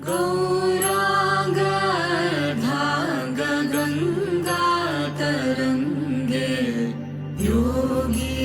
गौराङ्गर्धाङ्गगङ्गातरङ्गे Yogi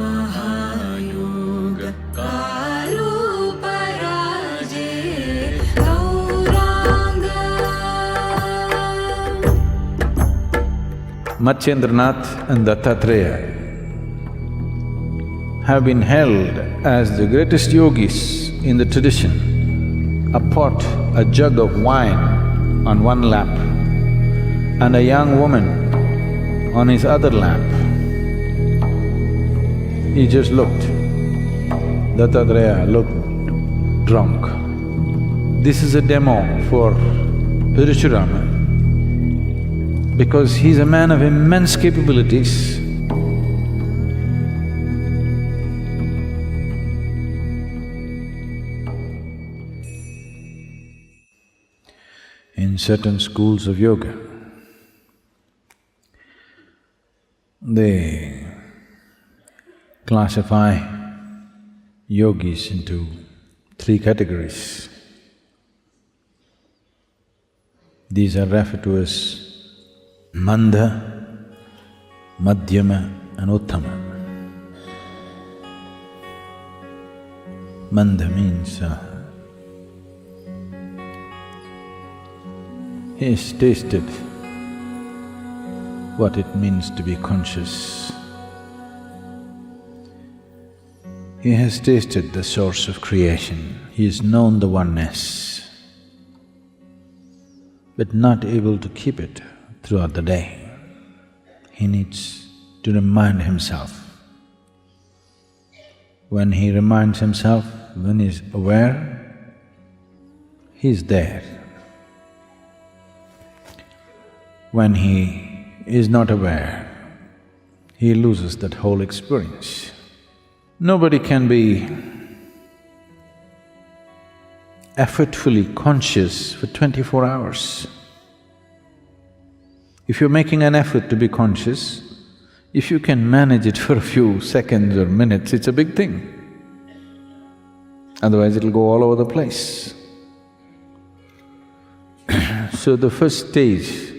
Mahayog कालोपराजे Gauranga. Matsyendranath and Dattatreya have been held as the greatest yogis in the tradition. A pot, a jug of wine on one lap and a young woman on his other lap. He just looked. Dattatreya looked drunk. This is a demo for Parashurama because he's a man of immense capabilities. In certain schools of yoga, they classify yogis into three categories. These are referred to as Mandha, Madhyama and Uttama. Mandha means he has tasted what it means to be conscious. He has tasted the source of creation, he has known the oneness, but not able to keep it throughout the day. He needs to remind himself. When he reminds himself, when he's aware, he's there. When he is not aware, he loses that whole experience. Nobody can be effortfully conscious for 24 hours. If you're making an effort to be conscious, if you can manage it for a few seconds or minutes, it's a big thing. Otherwise it'll go all over the place. So the first stage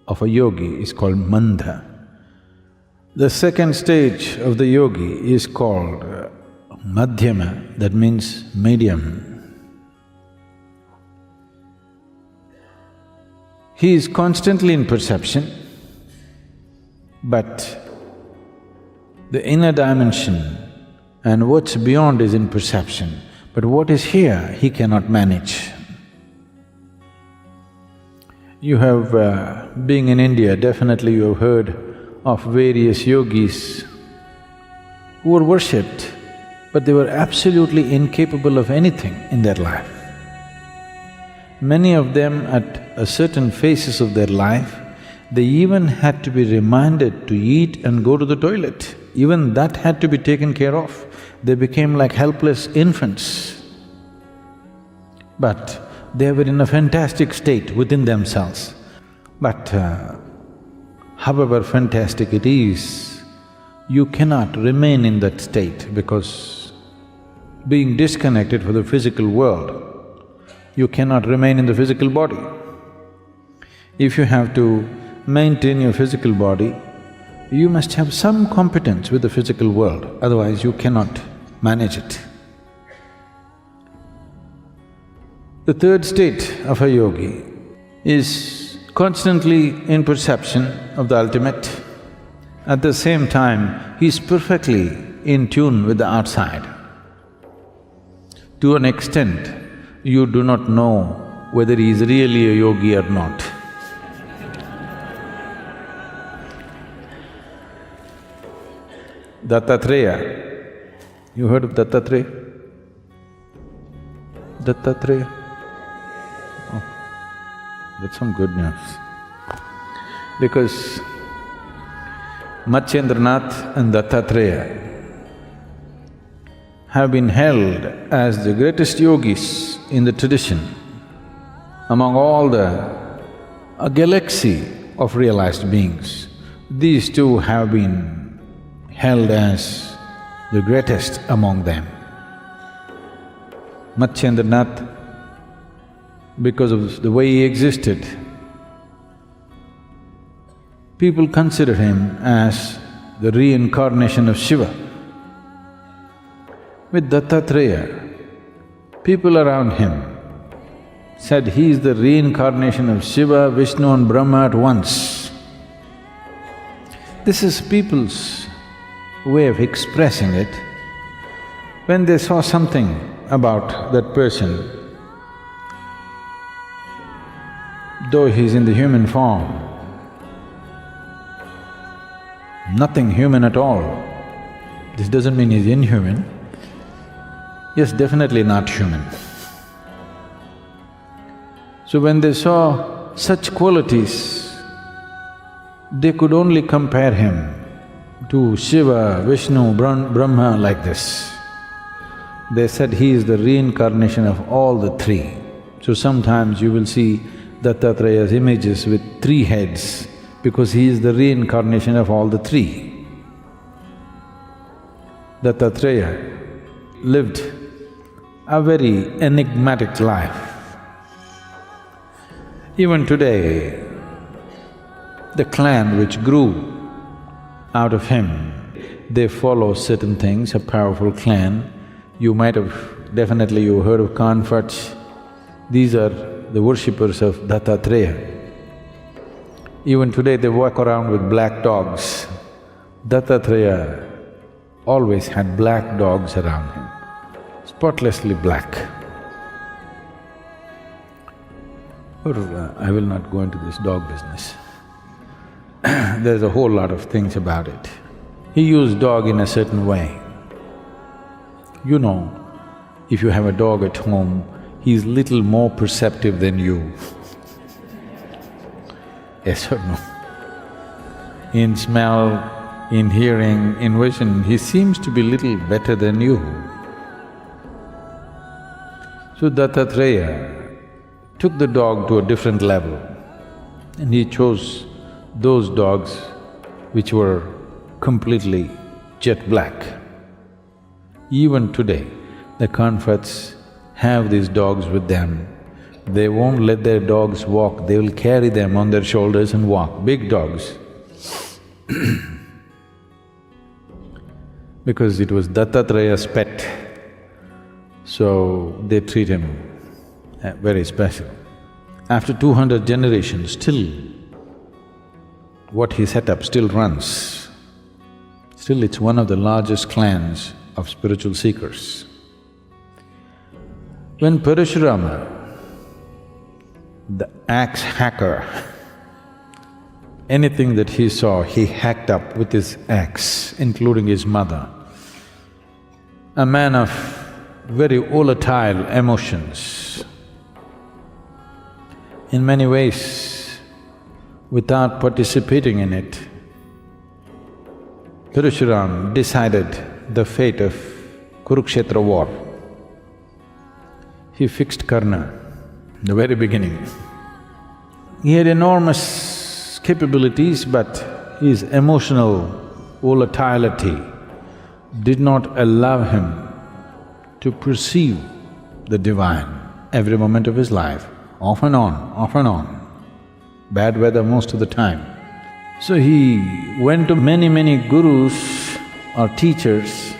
of a yogi is called Mandha. The second stage of the yogi is called Madhyama, that means medium. He is constantly in perception, but the inner dimension and what's beyond is in perception, but what is here, he cannot manage. You have… being in India, definitely you have heard of various yogis who were worshipped, but they were absolutely incapable of anything in their life. Many of them at a certain phases of their life, they even had to be reminded to eat and go to the toilet. Even that had to be taken care of. They became like helpless infants. But they were in a fantastic state within themselves. But however fantastic it is, you cannot remain in that state because being disconnected from the physical world, you cannot remain in the physical body. If you have to maintain your physical body, you must have some competence with the physical world, otherwise you cannot manage it. The third state of a yogi is constantly in perception of the ultimate. At the same time, he is perfectly in tune with the outside. To an extent, you do not know whether he is really a yogi or not. Dattatreya, you heard of Dattatreya? Dattatreya? Oh, that's some good news. Because Matsyendranath and Dattatreya have been held as the greatest yogis in the tradition among all a galaxy of realized beings. These two have been held as the greatest among them. Matsyendranath because of the way he existed. People consider him as the reincarnation of Shiva. With Dattatreya, people around him said he is the reincarnation of Shiva, Vishnu and Brahma at once. This is people's way of expressing it. When they saw something about that person, though he's in the human form, nothing human at all. This doesn't mean he's inhuman. Yes, definitely not human. So when they saw such qualities, they could only compare him to Shiva, Vishnu, Brahma like this. They said he is the reincarnation of all the three. So sometimes you will see Dattatreya's images with 3 heads because he is the reincarnation of all the three. Dattatreya lived a very enigmatic life. Even today, the clan which grew out of him, they follow certain things, a powerful clan. You might have… definitely you heard of Kanfats. These are the worshippers of Dattatreya. Even today they walk around with black dogs. Dattatreya always had black dogs around him, spotlessly black. I will not go into this dog business. There's a whole lot of things about it. He used dog in a certain way. You know, if you have a dog at home, he's little more perceptive than you. Yes or no? In smell, in hearing, in vision, he seems to be little better than you. So Dattatreya took the dog to a different level and he chose those dogs which were completely jet black. Even today, the Kanfats have these dogs with them. They won't let their dogs walk, they will carry them on their shoulders and walk, big dogs. Because it was Dattatreya's pet, so they treat him very special. After 200 generations, still what he set up still runs. Still it's one of the largest clans of spiritual seekers. When Parashurama, the axe hacker, anything that he saw, he hacked up with his axe, including his mother. A man of very volatile emotions. In many ways, without participating in it, Parashuram decided the fate of Kurukshetra war. He fixed Karna in the very beginning. He had enormous capabilities, but his emotional volatility did not allow him to perceive the divine every moment of his life, off and on, off and on. Bad weather most of the time. So he went to many gurus or teachers.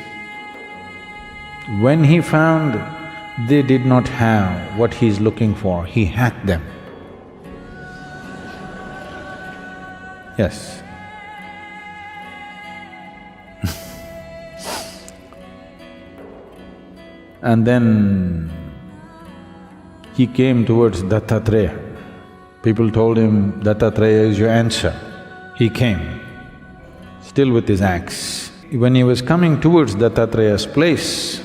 When he found they did not have what he's looking for, he hacked them. Yes. And then he came towards Dattatreya. People told him, Dattatreya is your answer. He came, still with his axe. When he was coming towards Dattatreya's place,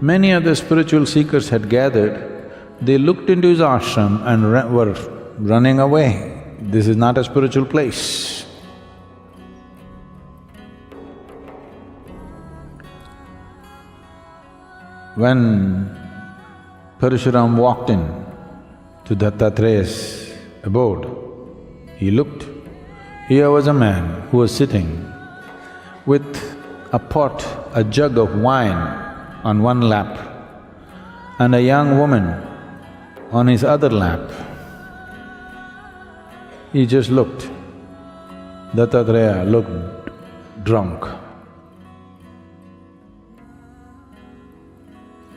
many other spiritual seekers had gathered. They looked into his ashram and were running away. This is not a spiritual place. When Parashuram walked in to Dattatreya's abode, he looked. Here was a man who was sitting with a pot, a jug of wine on one lap, and a young woman on his other lap. He just looked. Dattatreya looked drunk.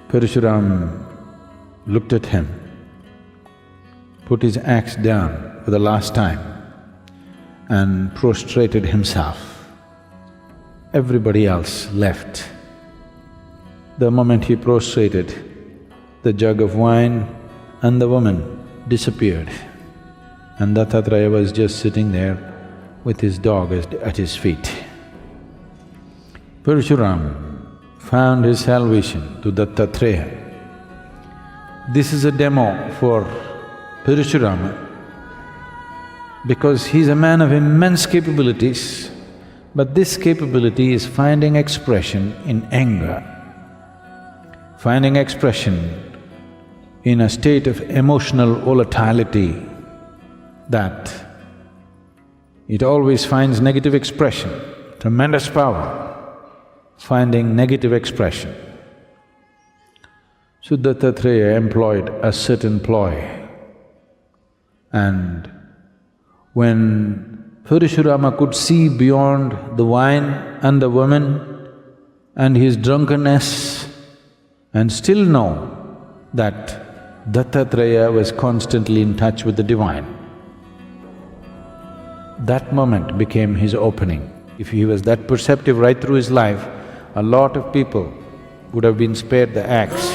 Parshuram looked at him, put his axe down for the last time and prostrated himself. Everybody else left. The moment he prostrated, the jug of wine and the woman disappeared, and Dattatreya was just sitting there with his dog at his feet. Parshuram found his salvation to Dattatreya. This is a demo for Parashurama because he's a man of immense capabilities, but this capability is finding expression in anger, finding expression in a state of emotional volatility that it always finds negative expression, tremendous power, finding negative expression. So Dattatreya employed a certain ploy, and when Parashurama could see beyond the wine and the woman and his drunkenness and still know that Dattatreya was constantly in touch with the divine, that moment became his opening. If he was that perceptive right through his life, a lot of people would have been spared the axe.